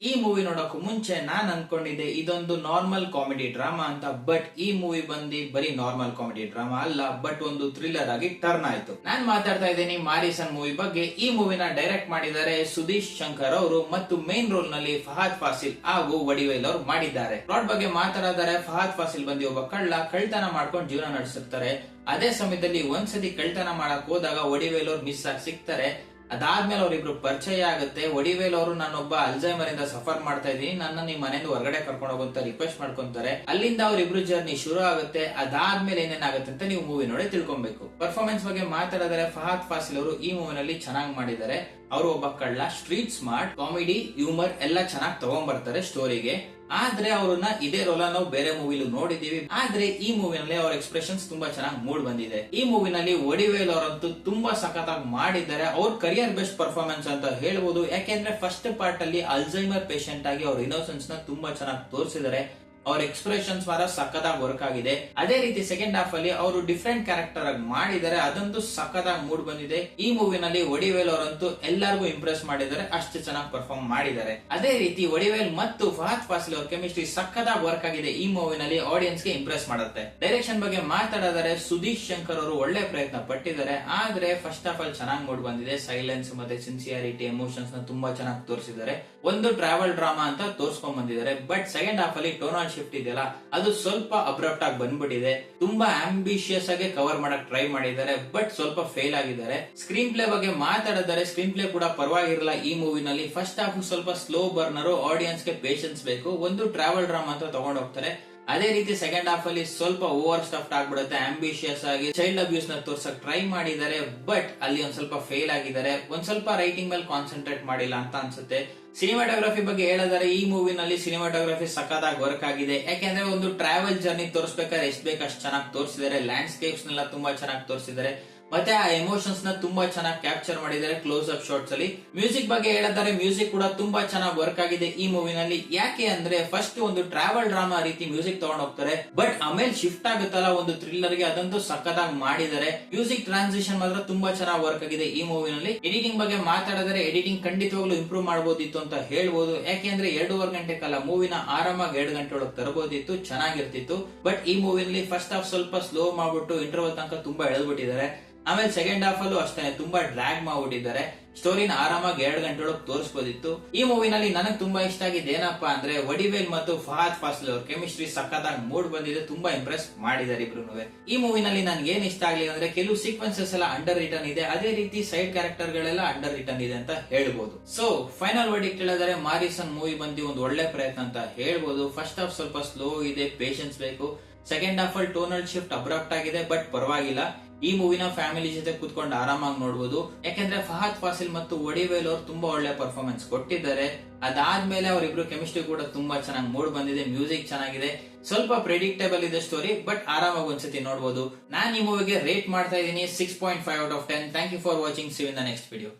ಈ ಮೂವಿ ನೋಡೋಕು ಮುಂಚೆ ನಾನ್ ಅನ್ಕೊಂಡಿದ್ದೆ ಇದೊಂದು ನಾರ್ಮಲ್ ಕಾಮಿಡಿ ಡ್ರಾಮಾ ಅಂತ. ಬಟ್ ಈ ಮೂವಿ ಬಂದು ಬರೀ ನಾರ್ಮಲ್ ಕಾಮಿಡಿ ಡ್ರಾಮಾ ಅಲ್ಲ, ಬಟ್ ಒಂದು ಥ್ರಿಲ್ಲರ್ ಆಗಿ ಟರ್ನ್ ಆಯ್ತು. ನಾನ್ ಮಾತಾಡ್ತಾ ಇದ್ದೀನಿ ಮಾರಿಸನ್ ಮೂವಿ ಬಗ್ಗೆ. ಈ ಮೂವಿನ ಡೈರೆಕ್ಟ್ ಮಾಡಿದ್ದಾರೆ ಸುದೀಶ್ ಶಂಕರ್ ಅವರು ಮತ್ತು ಮೇನ್ ರೋಲ್ ನಲ್ಲಿ ಫಹದ್ ಫಾಸಿಲ್ ಹಾಗೂ ವಡಿವೇಲ್ ಅವರು ಮಾಡಿದ್ದಾರೆ. ಪ್ಲಾಟ್ ಬಗ್ಗೆ ಮಾತಾಡಿದರೆ ಫಹದ್ ಫಾಸಿಲ್ ಬಂದು ಒಬ್ಬ ಕಳ್ತನ ಮಾಡ್ಕೊಂಡು ಜೀವನ ನಡೆಸಿರ್ತಾರೆ. ಅದೇ ಸಮಯದಲ್ಲಿ ಒಂದ್ಸತಿ ಕಳ್ತನ ಮಾಡಕ್ ಹೋದಾಗ ವಡಿವೇಲ್ ಅವ್ರು ಮಿಸ್ ಆಗಿ ಸಿಗ್ತಾರೆ. ಅದಾದ್ಮೇಲೆ ಅವ್ರಿಬ್ರು ಪರಿಚಯ ಆಗುತ್ತೆ. ವಡಿವೇಲ್ ಅವರು ನಾನೊಬ್ಬ ಅಲ್ಝೈಮರ್ ಇಂದ ಸಫರ್ ಮಾಡ್ತಾ ಇದ್ದೀನಿ, ನನ್ನ ನಿಮ್ ಮನೆಯಿಂದ ಹೊರಗಡೆ ಕರ್ಕೊಂಡು ಹೋಗುವಂತ ರಿಕ್ವೆಸ್ಟ್ ಮಾಡ್ಕೊಂತಾರೆ. ಅಲ್ಲಿಂದ ಅವ್ರಿಬ್ರು ಜರ್ನಿ ಶುರು ಆಗುತ್ತೆ. ಅದಾದ್ಮೇಲೆ ಏನೇನಾಗುತ್ತೆ ಅಂತ ನೀವು ಮೂವಿ ನೋಡಿ ತಿಳ್ಕೊಬೇಕು. ಪರ್ಫಾರ್ಮೆನ್ಸ್ ಬಗ್ಗೆ ಮಾತಾಡಿದರೆ ಫಹದ್ ಫಾಸಿಲ್ ಅವರು ಈ ಮೂವಿನಲ್ಲಿ ಚೆನ್ನಾಗಿ ಮಾಡಿದ್ದಾರೆ. ಅವರು ಒಬ್ಬ ಕಳ್ಳ, ಸ್ಟ್ರೀಟ್ ಸ್ಮಾರ್ಟ್, ಕಾಮಿಡಿ, ಹ್ಯೂಮರ್ ಎಲ್ಲ ಚೆನ್ನಾಗಿ ತಗೊಂಡ್ ಬರ್ತಾರೆ ಸ್ಟೋರಿಗೆ. ಆದ್ರೆ ಅವ್ರನ್ನ ಇದೇ ರೋಲ್ ನಾವು ಬೇರೆ ಮೂವಿಲು ನೋಡಿದೀವಿ. ಆದ್ರೆ ಈ ಮೂವಿನಲ್ಲಿ ಅವ್ರ ಎಕ್ಸ್ಪ್ರೆಷನ್ಸ್ ತುಂಬಾ ಚೆನ್ನಾಗಿ ಮೂಡ್ ಬಂದಿದೆ. ಈ ಮೂವಿನಲ್ಲಿ ವಡಿವೇಲ್ ಅವರಂತೂ ತುಂಬಾ ಸಖತ್ತಾಗಿ ಮಾಡಿದ್ದಾರೆ. ಅವ್ರ ಕರಿಯರ್ ಬೆಸ್ಟ್ ಪರ್ಫಾರ್ಮೆನ್ಸ್ ಅಂತ ಹೇಳ್ಬೋದು. ಯಾಕೆಂದ್ರೆ ಫಸ್ಟ್ ಪಾರ್ಟ್ ಅಲ್ಲಿ ಅಲ್ಝೈಮರ್ ಪೇಷಂಟ್ ಆಗಿ ಅವ್ರ ಇನ್ನೋಸೆನ್ಸ್ ನ ತುಂಬಾ ಚೆನ್ನಾಗಿ ತೋರಿಸಿದ್ದಾರೆ. ಅವ್ರ ಎಕ್ಸ್ಪ್ರೆಷನ್ಸ್ ಮಾತ್ರ ಸಖತ್ತಾಗಿ ವರ್ಕ್ ಆಗಿದೆ. ಅದೇ ರೀತಿ ಸೆಕೆಂಡ್ ಹಾಫ್ ಅಲ್ಲಿ ಅವರು ಡಿಫ್ರೆಂಟ್ ಕ್ಯಾರೆಕ್ಟರ್ ಆಗಿ ಮಾಡಿದ್ದಾರೆ. ಅದಂತೂ ಸಖತ್ತಾಗಿ ಮೂಡ್ ಬಂದಿದೆ. ಈ ಮೂವಿನಲ್ಲಿ ವಡಿವೇಲ್ ಅವರಂತೂ ಎಲ್ಲರಿಗೂ ಇಂಪ್ರೆಸ್ ಮಾಡಿದ್ದಾರೆ, ಅಷ್ಟು ಚೆನ್ನಾಗಿ ಪರ್ಫಾರ್ಮ್ ಮಾಡಿದ್ದಾರೆ. ಅದೇ ರೀತಿ ವಡಿವೇಲ್ ಮತ್ತು ಫಹದ್ ಫಾಸಿಲ್ ಅವ್ರ ಕೆಮಿಸ್ಟ್ರಿ ಸಖತ್ತಾಗಿ ವರ್ಕ್ ಆಗಿದೆ. ಈ ಮೂವಿನಲ್ಲಿ ಆಡಿಯನ್ಸ್ ಗೆ ಇಂಪ್ರೆಸ್ ಮಾಡುತ್ತೆ. ಡೈರೆಕ್ಷನ್ ಬಗ್ಗೆ ಮಾತಾಡಿದರೆ ಸುದೀಶ್ ಶಂಕರ್ ಅವರು ಒಳ್ಳೆ ಪ್ರಯತ್ನ ಪಟ್ಟಿದ್ದಾರೆ. ಆದ್ರೆ ಫಸ್ಟ್ ಹಾಫ್ ಅಲ್ಲಿ ಚೆನ್ನಾಗಿ ಮೂಡ್ ಬಂದಿದೆ. ಸೈಲೆನ್ಸ್ ಮತ್ತೆ ಸಿನ್ಸಿಯಾರಿಟಿ, ಎಮೋಷನ್ಸ್ ನ ತುಂಬಾ ಚೆನ್ನಾಗಿ ತೋರಿಸಿದ್ದಾರೆ. ಒಂದು ಟ್ರಾವೆಲ್ ಡ್ರಾಮಾ ಅಂತ ತೋರ್ಸ್ಕೊಂಡ್ ಬಂದಿದ್ದಾರೆ. ಬಟ್ ಸೆಕೆಂಡ್ ಹಾಫ್ ಅಲ್ಲಿ ಟೋನಲ್ ಶಿಫ್ಟ್ ಇದೆಯಲ್ಲ, ಅದು ಸ್ವಲ್ಪ ಅಬ್ರಪ್ಟ್ ಆಗಿ ಬಂದ್ಬಿಟ್ಟಿದೆ. ತುಂಬಾ ಆಂಬಿಷಿಯಸ್ ಆಗಿ ಕವರ್ ಮಾಡಕ್ ಟ್ರೈ ಮಾಡಿದ್ದಾರೆ, ಬಟ್ ಸ್ವಲ್ಪ ಫೇಲ್ ಆಗಿದ್ದಾರೆ. ಸ್ಕ್ರೀನ್ ಪ್ಲೇ ಬಗ್ಗೆ ಮಾತಾಡಿದರೆ ಸ್ಕ್ರೀನ್ ಪ್ಲೇ ಕೂಡ ಪರವಾಗಿರಲ್ಲ. ಈ ಮೂವಿನಲ್ಲಿ ಫಸ್ಟ್ ಹಾಫ್ ಸ್ವಲ್ಪ ಸ್ಲೋ ಬರ್ನರು, ಆಡಿಯನ್ಸ್ ಗೆ ಪೇಷನ್ಸ್ ಬೇಕು. ಒಂದು ಟ್ರಾವೆಲ್ ಡ್ರಾಮಾ ಅಂತ ತಗೊಂಡ್ ಹೋಗ್ತಾರೆ. ಅದೇ ರೀತಿ ಸೆಕೆಂಡ್ ಹಾಫ್ ಅಲ್ಲಿ ಸ್ವಲ್ಪ ಓವರ್ ಸ್ಟಫ್ಟ್ ಆಗ್ಬಿಡುತ್ತೆ. ಆಂಬಿಷಿಯಸ್ ಆಗಿ ಚೈಲ್ಡ್ ಅಬ್ಯೂಸ್ ನ ತೋರ್ಸಕ್ ಟ್ರೈ ಮಾಡಿದ್ದಾರೆ, ಬಟ್ ಅಲ್ಲಿ ಒಂದ್ ಸ್ವಲ್ಪ ಫೇಲ್ ಆಗಿದ್ದಾರೆ. ಒಂದ್ ಸ್ವಲ್ಪ ರೈಟಿಂಗ್ ಮೇಲೆ ಕಾನ್ಸಂಟ್ರೇಟ್ ಮಾಡಿಲ್ಲ ಅಂತ ಅನ್ಸುತ್ತೆ. ಸಿನಿಮಾಟೋಗ್ರಫಿ ಬಗ್ಗೆ ಹೇಳಿದರೆ ಈ ಮೂವಿನಲ್ಲಿ ಸಿನಿಮಾಟೋಗ್ರಫಿ ಸಖತ್ತಾಗಿ ವರ್ಕ್ ಆಗಿದೆ. ಯಾಕೆಂದ್ರೆ ಒಂದು ಟ್ರಾವೆಲ್ ಜರ್ನಿ ತೋರಿಸಬೇಕಾದ್ರೆ ಎಷ್ಟು ಬೇಕು ಅಷ್ಟು ಚೆನ್ನಾಗಿ ತೋರಿಸಿದ್ದಾರೆ. ಲ್ಯಾಂಡ್ಸ್ಕೇಪ್ಸ್ ನೆಲ್ಲ ತುಂಬಾ ಚೆನ್ನಾಗಿ ತೋರಿಸಿದ್ದಾರೆ. ಮತ್ತೆ ಆ ಎಮೋಷನ್ಸ್ ನ ತುಂಬಾ ಚೆನ್ನಾಗಿ ಕ್ಯಾಪ್ಚರ್ ಮಾಡಿದ್ದಾರೆ ಕ್ಲೋಸ್ ಅಪ್ ಶಾಟ್ಸ್ ಅಲ್ಲಿ. ಮ್ಯೂಸಿಕ್ ಬಗ್ಗೆ ಹೇಳಿದರೆ ಮ್ಯೂಸಿಕ್ ಕೂಡ ತುಂಬಾ ಚೆನ್ನಾಗಿ ವರ್ಕ್ ಆಗಿದೆ ಈ ಮೂವಿನಲ್ಲಿ. ಯಾಕೆ ಅಂದ್ರೆ ಫಸ್ಟ್ ಒಂದು ಟ್ರಾವೆಲ್ ಡ್ರಾಮಾ ರೀತಿ ಮ್ಯೂಸಿಕ್ ತಗೊಂಡ್ ಹೋಗ್ತಾರೆ, ಬಟ್ ಆಮೇಲೆ ಶಿಫ್ಟ್ ಆಗುತ್ತಲ್ಲ ಒಂದು ಥ್ರಿಲ್ಲರ್ ಗೆ, ಅದಂತೂ ಸಖತ್ತಾಗಿ ಮಾಡಿದ್ದಾರೆ. ಮ್ಯೂಸಿಕ್ ಟ್ರಾನ್ಸಿಷನ್ ಮಾತ್ರ ತುಂಬಾ ಚೆನ್ನಾಗಿ ವರ್ಕ್ ಆಗಿದೆ ಈ ಮೂವಿನಲ್ಲಿ. ಎಡಿಟಿಂಗ್ ಬಗ್ಗೆ ಮಾತಾಡಿದರೆ ಎಡಿಟಿಂಗ್ ಖಂಡಿತವಾಗ್ಲೂ ಇಂಪ್ರೂವ್ ಮಾಡಬಹುದಿತ್ತು ಅಂತ ಹೇಳ್ಬೋದು. ಯಾಕೆಂದ್ರೆ 2.5 ಗಂಟೆ ಕಾಲ ಮೂವಿನ ಆರಾಮಾಗಿ 2 ಗಂಟೆ ಒಳಗೆ ತರಬಹುದಿತ್ತು, ಚೆನ್ನಾಗಿರ್ತಿತ್ತು. ಬಟ್ ಈ ಮೂವಿನಲ್ಲಿ ಫಸ್ಟ್ ಹಾಫ್ ಸ್ವಲ್ಪ ಸ್ಲೋ ಮಾಡ್ಬಿಟ್ಟು ಇಂಟರ್ವಲ್ ತನಕ ತುಂಬಾ ಎಳೆದ್ಬಿಟ್ಟಿದ್ದಾರೆ. ಆಮೇಲೆ ಸೆಕೆಂಡ್ ಹಾಫ್ ಅಲ್ಲೂ ಅಷ್ಟೇ ತುಂಬಾ ಡ್ರ್ಯಾಗ್ ಮಾಡ್ಬಿಟ್ಟಿದ್ದಾರೆ. ಸ್ಟೋರಿನ ಆರಾಮಾಗಿ 2 ಗಂಟೆ ಒಳಗೆ ತೋರಿಸಬಹುದಿತ್ತು. ಈ ಮೂವಿನಲ್ಲಿ ನನಗೆ ತುಂಬಾ ಇಷ್ಟ ಆಗಿದ್ದು ಏನಪ್ಪಾ ಅಂದ್ರೆ ವಡಿವೇಲ್ ಮತ್ತು ಫಹದ್ ಫಾಸಿಲ್ ಅವ್ರ ಕೆಮಿಸ್ಟ್ರಿ ಸಖತ್ತಾಗಿ ಮೂಡ್ ಬಂದಿದೆ. ತುಂಬಾ ಇಂಪ್ರೆಸ್ ಮಾಡಿದ್ದಾರೆ ಇಬ್ರು. ಈ ಮೂವಿನಲ್ಲಿ ನನ್ಗೆ ಏನ್ ಇಷ್ಟ ಆಗ್ಲಿಲ್ಲ ಅಂದ್ರೆ ಕೆಲವು ಸೀಕ್ವೆನ್ಸಸ್ ಎಲ್ಲ ಅಂಡರ್ ರಿಟರ್ನ್ ಇದೆ. ಅದೇ ರೀತಿ ಸೈಡ್ ಕ್ಯಾರೆಕ್ಟರ್ ಗಳೆಲ್ಲ ಅಂಡರ್ ರಿಟರ್ನ್ ಇದೆ ಅಂತ ಹೇಳ್ಬೋದು. ಸೊ ಫೈನಲ್ ವರ್ಡಿಕ್ಟ್ ಹೇಳಿದರೆ ಮಾರಿಸನ್ ಮೂವಿ ಬಂದು ಒಂದು ಒಳ್ಳೆ ಪ್ರಯತ್ನ ಅಂತ ಹೇಳ್ಬೋದು. ಫಸ್ಟ್ ಹಾಫ್ ಸ್ವಲ್ಪ ಸ್ಲೋ ಇದೆ, ಪೇಷನ್ಸ್ ಬೇಕು. ಸೆಕೆಂಡ್ ಹಾಫ್ ಅಲ್ಲಿ ಟೋನಲ್ ಶಿಫ್ಟ್ ಅಬ್ರಪ್ಟ್ ಆಗಿದೆ, ಬಟ್ ಪರವಾಗಿಲ್ಲ. ಈ ಮೂವಿನ ಫ್ಯಾಮಿಲಿ ಜೊತೆ ಕುತ್ಕೊಂಡು ಆರಾಮಾಗಿ ನೋಡಬಹುದು. ಯಾಕೆಂದ್ರೆ ಫಹದ್ ಫಾಸಿಲ್ ಮತ್ತು ವಡಿವೇಲ್ ಅವರು ತುಂಬಾ ಒಳ್ಳೆ ಪರ್ಫಾರ್ಮೆನ್ಸ್ ಕೊಟ್ಟಿದ್ದಾರೆ. ಅದಾದ್ಮೇಲೆ ಅವರಿಬ್ರು ಕೆಮಿಸ್ಟ್ರಿ ಕೂಡ ತುಂಬಾ ಚೆನ್ನಾಗಿ ಮೂಡ್ ಬಂದಿದೆ. ಮ್ಯೂಸಿಕ್ ಚೆನ್ನಾಗಿದೆ. ಸ್ವಲ್ಪ ಪ್ರೆಡಿಕ್ಟೇಬಲ್ ಇದೆ ಸ್ಟೋರಿ, ಬಟ್ ಆರಾಮಾಗಿ ಒಂದ್ಸತಿ ನೋಡಬಹುದು. ನಾನು ಈ ಮೂವಿಗೆ ರೇಟ್ ಮಾಡ್ತಾ ಇದ್ದೀನಿ 6.5 out of 10. Thank you for watching. See you in the next video.